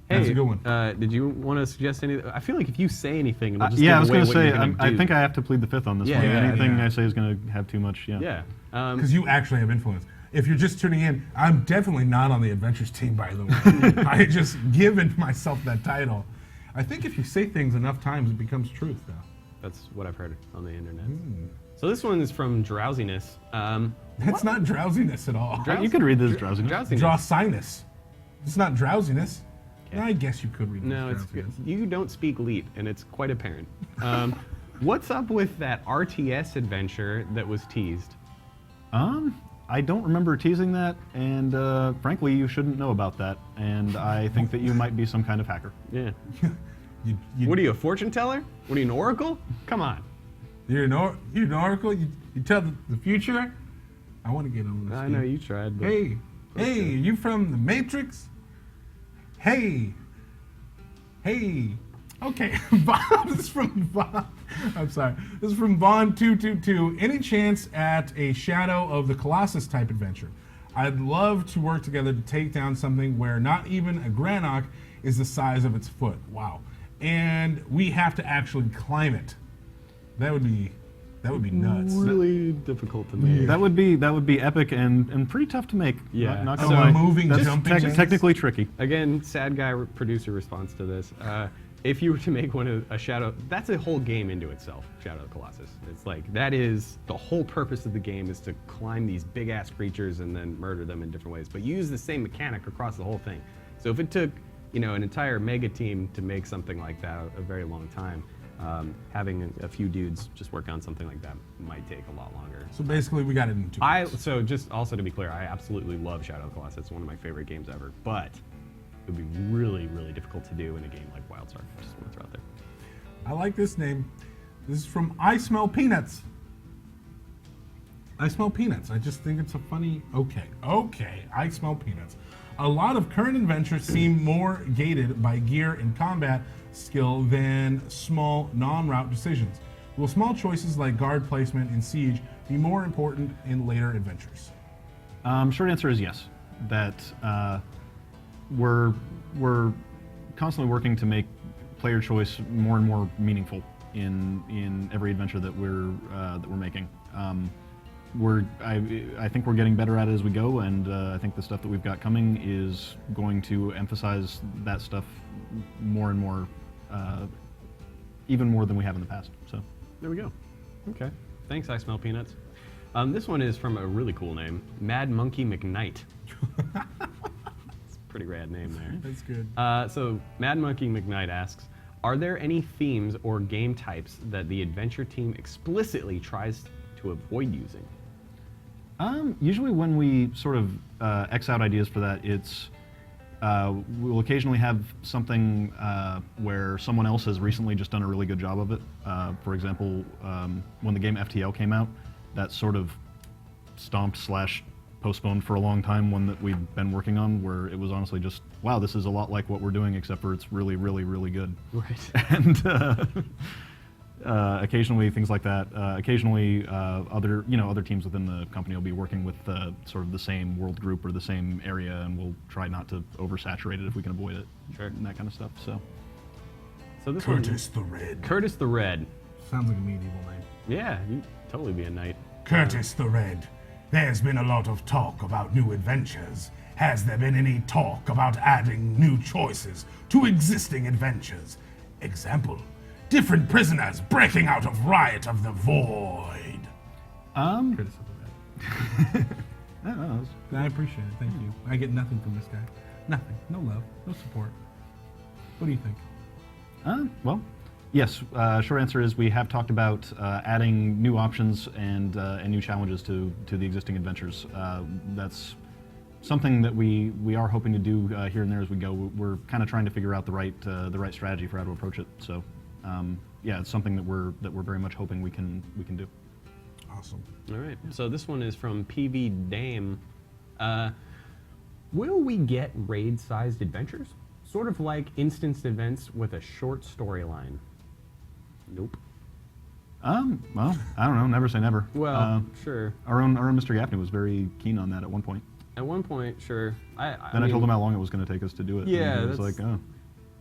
That's Hey, a good one. Did you want to suggest any? I feel like if you say anything, it'll just Yeah, I give was away going to what say, you're gonna I do. think I have to plead the fifth on this Yeah, one. yeah, Anything yeah. I say is going to have too much, Yeah. Because you actually have influence. If you're just tuning in, I'm definitely not on the adventures team, by the way. I just given myself that title. I think if you say things enough times, it becomes truth, though. That's what I've heard on the internet. So this one is from Drowsiness. That's not drowsiness at all. You could read this as drowsiness. Drowsiness. Draw sinus. It's not drowsiness. Yeah, I guess you could read it No, as it's drowsiness. you don't speak Leet, and it's quite apparent. What's up with that RTS adventure that was teased? I don't remember teasing that, and frankly, you shouldn't know about that. And I think that you might be some kind of hacker. Yeah. You, What are you, a fortune teller? What are you, an oracle? Come on. You're an oracle? You tell the future? I want to get on this. I know you tried. But Hey, you from the Matrix? Hey. Okay, this is from Vaughn. I'm sorry. This is from Vaughn222. Any chance at a Shadow of the Colossus type adventure? I'd love to work together to take down something where not even a Granok is the size of its foot. Wow. And we have to actually climb it. That would be nuts. really difficult to make. That would be epic and pretty tough to make. Yeah. Not So gonna lie. moving, That's jumping things? technically tricky. Again, sad guy producer response to this. If you were to make one a Shadow, that's a whole game into itself, Shadow of the Colossus. It's like, that is, the whole purpose of the game is to climb these big ass creatures and then murder them in different ways. But you use the same mechanic across the whole thing. So if it took, an entire mega team to make something like that a very long time, having a few dudes just work on something like that might take a lot longer. So basically, we got it in 2 weeks. So just also to be clear, I absolutely love Shadow of the Colossus. It's one of my favorite games ever, but it would be really, really difficult to do in a game like WildStar. Just want to throw out there. I like this name. This is from I Smell Peanuts. I smell peanuts. I just think it's a funny. Okay. I smell peanuts. A lot of current adventures seem more gated by gear and combat skill than small non-route decisions. Will small choices like guard placement in Siege be more important in later adventures? Short answer is yes. That we're constantly working to make player choice more and more meaningful in every adventure that we're making. I think we're getting better at it as we go, and I think the stuff that we've got coming is going to emphasize that stuff more and more even more than we have in the past. So There we go. Okay. Thanks, I Smell Peanuts. This one is from a really cool name, Mad Monkey McKnight. It's a pretty rad name there. That's good. So Mad Monkey McKnight asks, are there any themes or game types that the adventure team explicitly tries to avoid using? Usually when we sort of X out ideas for that, it's we'll occasionally have something where someone else has recently just done a really good job of it. For example, when the game FTL came out, that sort of stomped / postponed for a long time one that we've been working on, where it was honestly just, wow, this is a lot like what we're doing, except for it's really, really, really good. Right. And occasionally things like that. Occasionally other teams within the company will be working with sort of the same world group or the same area, and we'll try not to oversaturate it if we can avoid it. Sure. And that kind of stuff. So So this Curtis the Red. Curtis the Red. Sounds like a medieval name. Yeah, you'd totally be a knight. Curtis the Red. There's been a lot of talk about new adventures. Has there been any talk about adding new choices to existing adventures? Example, different prisoners breaking out of Riot of the Void. Curtis of the Red. I don't know. I appreciate it. Thank you. I get nothing from this guy. Nothing. No love. No support. What do you think? Well, yes. Short answer is we have talked about adding new options and new challenges to the existing adventures. That's something that we are hoping to do here and there as we go. We're kind of trying to figure out the right strategy for how to approach it. So, yeah, it's something that we're very much hoping we can do. Awesome. All right. So this one is from PV Dame. Will we get raid-sized adventures? Sort of like instanced events with a short storyline. Nope. Well, I don't know. Never say never. Well, sure. Our own Mr. Gaffney was very keen on that at one point. At one point, sure. Then I told him how long it was going to take us to do it. Yeah, and he was that's- like, oh.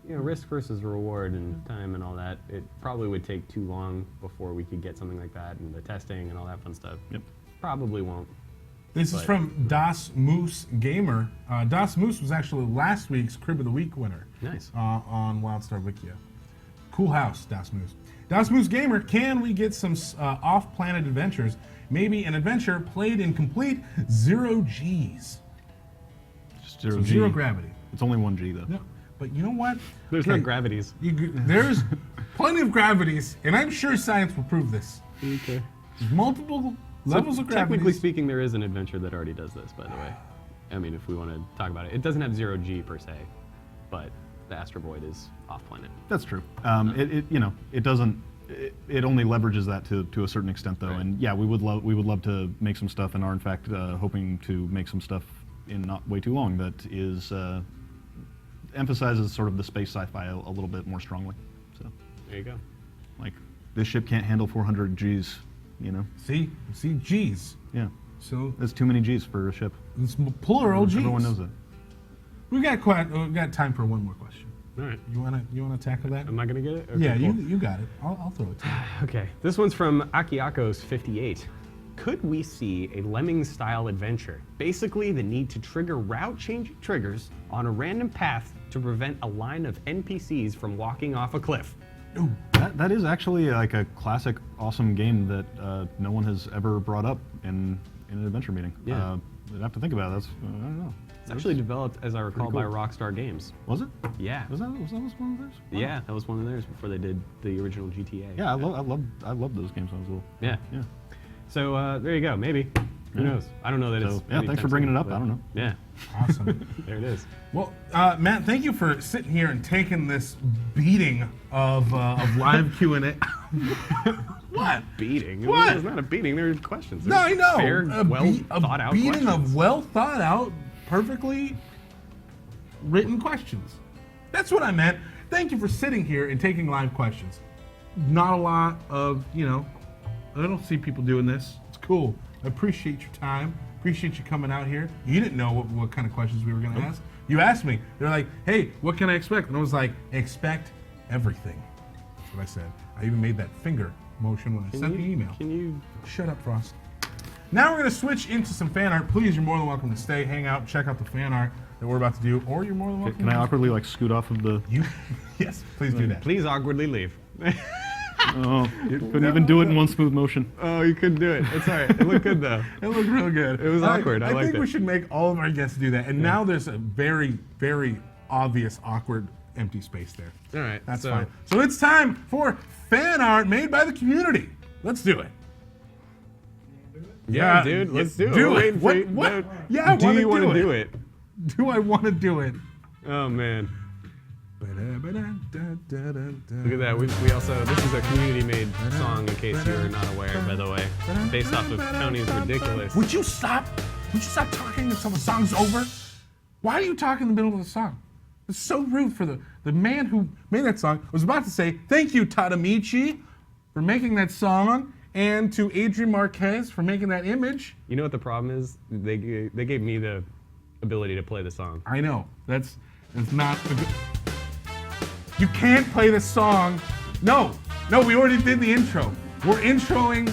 You know, risk versus reward and time and all that. It probably would take too long before we could get something like that, and the testing and all that fun stuff. Yep. Probably won't. This is But- from Das Moose Gamer. Das Moose was actually last week's Crib of the Week winner. Nice. On WildStar Wikia. Cool house, Das Moose. Das Moose Gamer, can we get some off-planet adventures? Maybe an adventure played in complete 0 Gs. Just So zero G. zero gravity. It's only 1 G, though. No, but you know what? There's no gravities. There's plenty of gravities, and I'm sure science will prove this. Okay. There's multiple levels of Technically gravity. speaking, there is an adventure that already does this, by the way. I mean, if we want to talk about it. It doesn't have 0 G per se, but the Astro Void is off-planet. That's true. It doesn't. It only leverages that to a certain extent, though. Right. And yeah, we would love to make some stuff, and are in fact hoping to make some stuff in not way too long that is emphasizes sort of the space sci-fi a little bit more strongly. So, There you go. like, this ship can't handle 400 Gs. You know? See G's. Yeah. So That's too many Gs for a ship. it's plural G's. Everyone knows it. We got time for one more question. All right. You wanna tackle that? Am I going to get it? Okay, Yeah, cool. you got it. I'll throw it to you. Okay, this one's from Akiakos58. Could we see a Lemmings-style adventure? Basically, the need to trigger route-changing triggers on a random path to prevent a line of NPCs from walking off a cliff. That is actually like a classic, awesome game that no one has ever brought up in an adventure meeting. Yeah. I'd have to think about it. That's I don't know. It's actually developed, as I recall, by cool. Rockstar Games. Was it? Yeah. Was that one of theirs? Wow. Yeah, that was one of theirs before they did the original GTA. Yeah, I love those games when I was little. Yeah. Yeah. So there you go. Maybe. Who knows? I don't know that So, it's. yeah, thanks for bringing it up. but- I don't know. Yeah. Awesome. There it is. Well, Matt, thank you for sitting here and taking this beating of live Q&A. What? Beating. What? It's not a beating. There are questions. No, I know. Fair, thought out beating questions. of well thought out, perfectly written questions. That's what I meant. Thank you for sitting here and taking live questions. Not a lot of, I don't see people doing this. It's cool. I appreciate your time. Appreciate you coming out here. You didn't know what kind of questions we were going to ask. You asked me. They're like, hey, what can I expect? And I was like, expect everything. That's what I said. I even made that finger motion when I sent the email. Can you? Shut up, Frost. Now we're going to switch into some fan art. Please, you're more than welcome to stay, hang out, check out the fan art. that we're about to do, or you're more than welcome. Can I awkwardly like scoot off of the? Yes, please do that. Please awkwardly leave. Oh, you couldn't even do it in one smooth motion. Oh, you couldn't do it. It's all right. It looked good though. It looked real good. It was awkward. I liked think it. we should make all of our guests do that. And now there's a very, very obvious awkward empty space there. All right. That's fine. So it's time for fan art made by the community. Let's do it. Yeah, dude. Let's do it. Do We're it. waiting for What? you. Yeah, I Do wanna you want to do it? Do I want to do it? Oh man. Look Look at that. We also, this is a community-made song, in case you're not aware, by the way, based off of Tony's Ridiculous. Would you stop? Would you stop talking until the song's over? Why are you talking in the middle of the song? It's so rude for the man who made that song. I was about to say, thank you, Tadamichi, for making that song, and to Adrian Marquez for making that image. You know what the problem is? They gave me the ability to play the song. I know. That's not a good... You can't play the song. No, we already did the intro. We're introing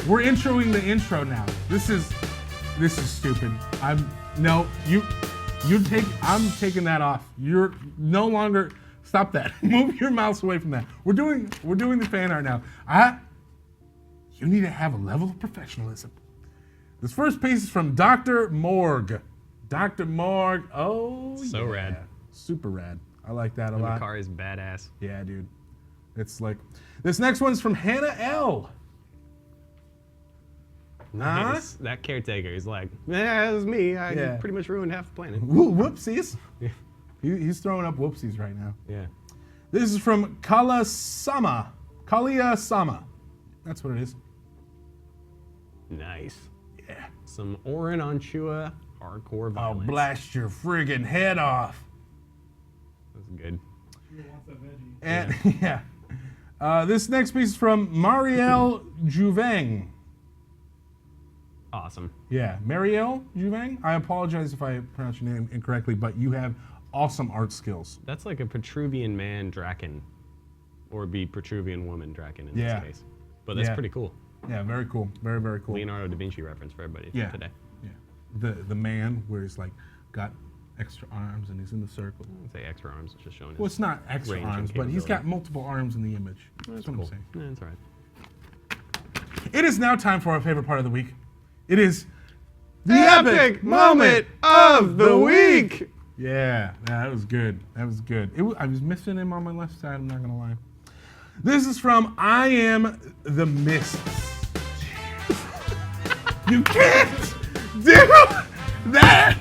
the intro now. This is stupid. I'm taking that off. You're no longer, stop that. Move your mouse away from that. We're doing the fan art now. You need to have a level of professionalism. This first piece is from Dr. Morg. Dr. Morg, So rad. Super rad. I like that a The lot. car is badass. Yeah, dude. It's like, this next one's from Hannah L. Nice. That caretaker is like, yeah, it was me. I Yeah. pretty much ruined half the planet. Whoopsies. He's throwing up whoopsies right now. Yeah. This is from Kalia-sama. That's what it is. Nice. Yeah. Some Orin Anchua hardcore I'll violence. blast your friggin' head off. That's good. And yeah. This next piece is from Marielle Juveng. Awesome. Yeah, Marielle Juveng. I apologize if I pronounce your name incorrectly, but you have awesome art skills. That's like a Petruvian man Draken. Or be Petruvian woman Draken in Yeah. this case. But that's Yeah. pretty cool. Yeah, very cool. Very, very cool. Leonardo da Vinci reference for everybody today. Yeah. The man where he's like got extra arms and he's in the circle. I wouldn't say extra arms, it's just showing Well, his it's not extra range and arms, but he's got capability. multiple arms in the image. That's what cool. I'm saying. Yeah, that's all right. It is now time for our favorite part of the week. It is the Epic moment of the week! Yeah, that was good. That was good. I was missing him on my left side, I'm not gonna lie. This is from I Am the Mist. You can't do that!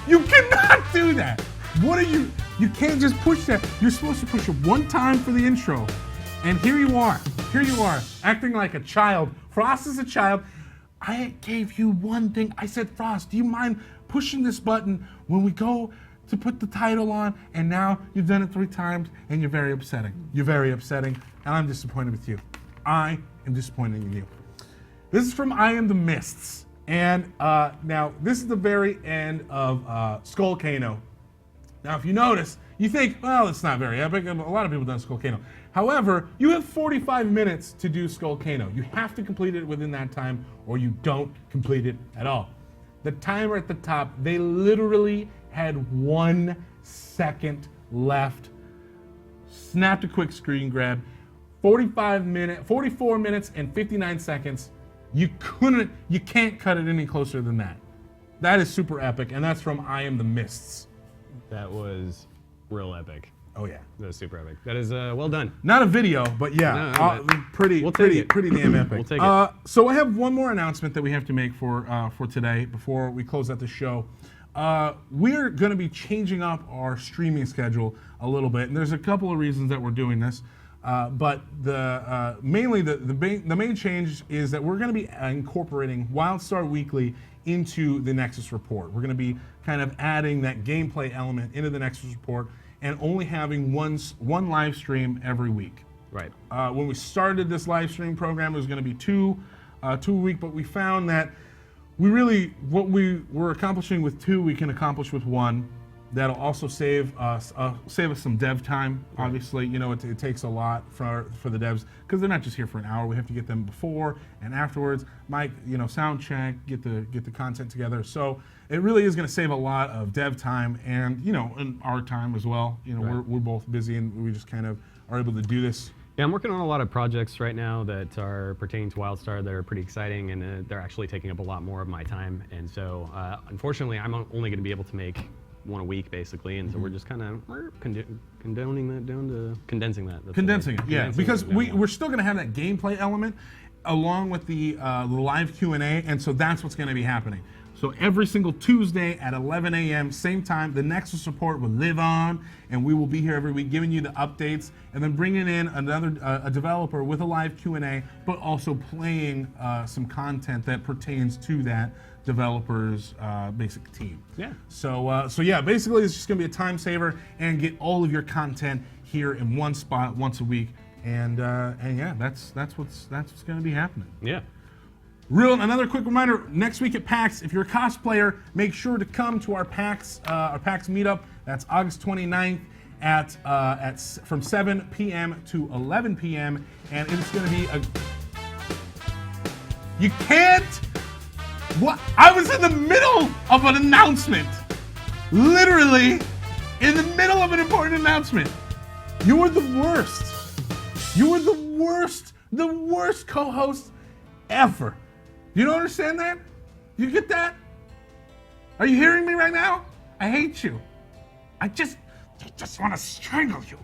You cannot do that! What are you? You can't just push that. You're supposed to push it one time for the intro. And here you are, acting like a child. Frost is a child. I gave you one thing. I said, Frost, do you mind pushing this button when we go to put the title on? And now you've done it 3 times and you're very upsetting. You're very upsetting, and I'm disappointed with you. I am disappointed in you. This is from I Am the Mists. And now, this is the very end of Skullcano. Now, if you notice, you think, well, it's not very epic. A lot of people done Skullcano. However, you have 45 minutes to do Skullcano. You have to complete it within that time, or you don't complete it at all. The timer at the top, they literally had 1 second left. Snapped a quick screen grab. 44 minutes and 59 seconds. You can't cut it any closer than that. That is super epic, and that's from I Am the Mists. That was real epic. Oh yeah. That was super epic. That is well done. Not a video, but yeah, No, but pretty damn epic. We'll take it. So I have one more announcement that we have to make for today before we close out the show. We're going to be changing up our streaming schedule a little bit, and there's a couple of reasons that we're doing this. But mainly the main change is that we're going to be incorporating WildStar Weekly into the Nexus report. We're going to be kind of adding that gameplay element into the Nexus report and only having one live stream every week. Right. When we started this live stream program, it was going to be two a week, but we found that what we were accomplishing with 2, we can accomplish with 1. That'll also save us some dev time. Obviously, you know, it takes a lot for the devs because they're not just here for an hour. We have to get them before and afterwards. Mic, you know, sound check, get the content together. So it really is going to save a lot of dev time and, you know, and our time as well. You know, we're both busy and we just kind of are able to do this. Yeah, I'm working on a lot of projects right now that are pertaining to WildStar that are pretty exciting, and they're actually taking up a lot more of my time. And so, unfortunately, I'm only going to be able to make one a week, basically. And so we're just kind of condensing that down to condensing that. Condensing it, yeah, because we're still going to have that gameplay element along with the live Q&A, and so that's what's going to be happening. So every single Tuesday at 11 a.m., same time, the Nexus support will live on, and we will be here every week giving you the updates, and then bringing in another a developer with a live Q&A, but also playing some content that pertains to that developer's basic team. Yeah. So yeah, basically it's just gonna be a time saver and get all of your content here in one spot once a week, and yeah, that's what's gonna be happening. Yeah. Another quick reminder, next week at PAX, if you're a cosplayer, make sure to come to our PAX meetup. That's August 29th from 7 p.m. to 11 p.m. And it's going to be You can't... What? I was in the middle of an announcement. Literally, in the middle of an important announcement. You were the worst. You were the worst co-host ever. You don't understand that? You get that? Are you hearing me right now? I hate you. I just want to strangle you.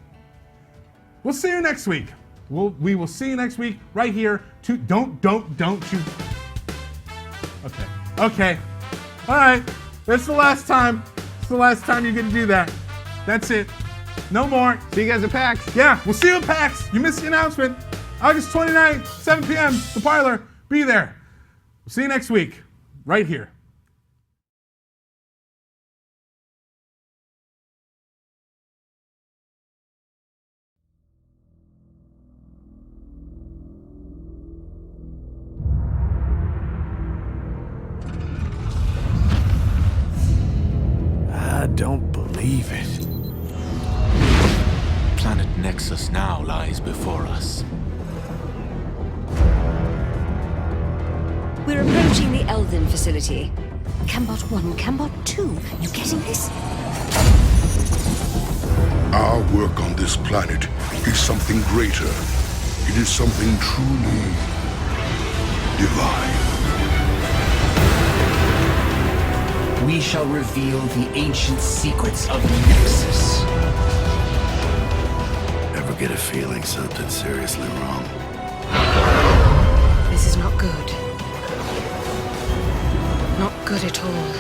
We'll see you next week. We will see you next week right here. Don't you. Okay. All right. That's the last time. It's the last time you're going to do that. That's it. No more. See you guys at PAX. Yeah, we'll see you at PAX. You missed the announcement. August 29th, 7 p.m. The Parlor. Be there. See you next week, right here. I don't believe it. Planet Nexus now lies before us. We're approaching the Elven facility. Cambot 1, Cambot 2. You getting this? Our work on this planet is something greater. It is something truly divine. We shall reveal the ancient secrets of Nexus. Ever get a feeling something's seriously wrong? This is not good. Not good at all.